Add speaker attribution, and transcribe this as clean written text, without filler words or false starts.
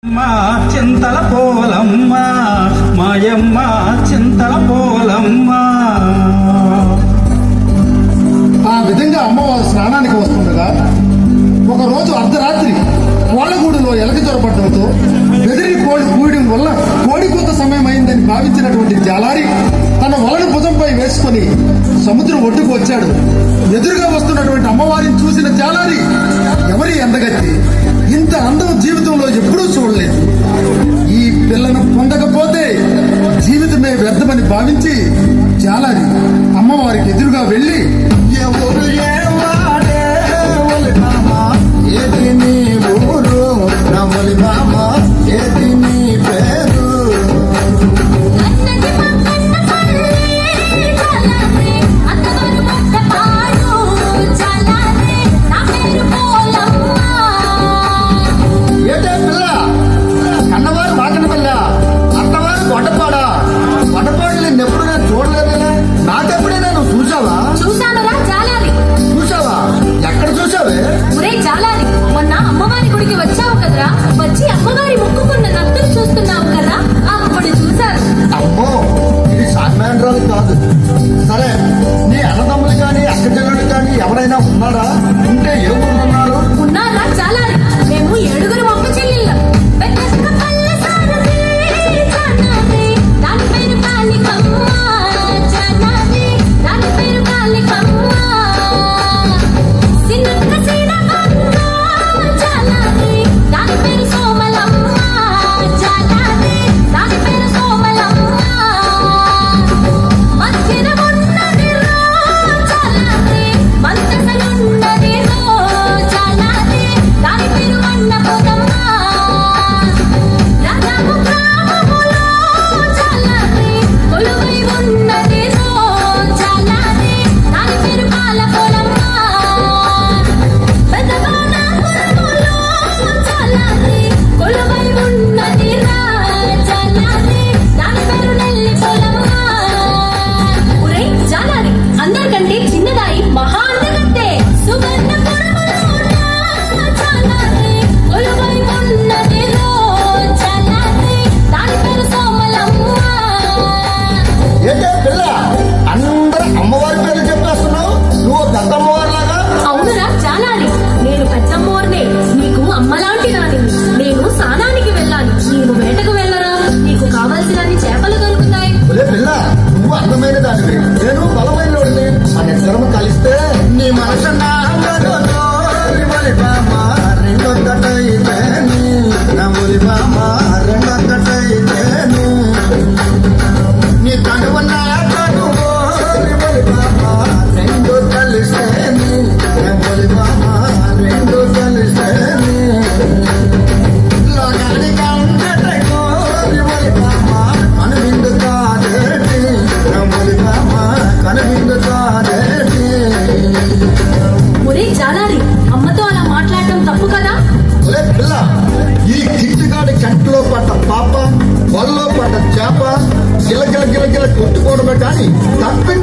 Speaker 1: మా చింతల పోలమ్మ మాయమ్మ చింతల పోలమ్మ.
Speaker 2: ఆ విధంగా అమ్మవారు స్నానానికి వస్తుండగా ఒకరోజు అర్ధరాత్రి కోళ్ళగూడులో ఎలక జ్వరపడటంతో బెదిరి కోడి కూయడం వల్ల కోడి కూత సమయం అయిందని భావించినటువంటి జాలారి తన వలను భుజంపై వేసుకుని సముద్రం ఒడ్డుకు వచ్చాడు. ఎదురుగా వస్తున్నటువంటి అమ్మవారిని చూసిన జాలారి ఎవరి అందగత్తి, ఇంత అందం జీవితంలో ఎప్పుడూ చూడలేదు. ఈ పిల్లను పొందకపోతే జీవితమే వ్యర్థమని భావించి జాలారి అమ్మవారికి ఎదురుగా వెళ్లి సరే, నీ అన్నదమ్ములు కానీ అక్క చెల్లెళ్ళు కానీ ఎవరైనా ఉన్నారా? ఉంటే ఏ ఊరు ఉన్నారు?
Speaker 3: ఉన్నారా? చాలా. మేము 7 అక్క చెల్లెళ్ళం.
Speaker 2: నేను బలమైన మన ఇద్దరం కలిస్తే నీ మనసు నీ కడువ నా కడువు రెండు కలిస్తే రెండు కలిస్తే లోకానికి అంతటో అనువిందు కాదేటి కనువిందు కాదేటి.
Speaker 3: ఒరే జాలారి, అమ్మతో అలా మాట్లాడటం తప్పు కదా?
Speaker 2: ఒరే పిల్ల, ఈ కిట్టుగాడి కంటిలో పడ్డ పాప, వల్లో పడ్డ చేప గిలగిల గిలగిల కొట్టుకోవడమే కానీ తప్పి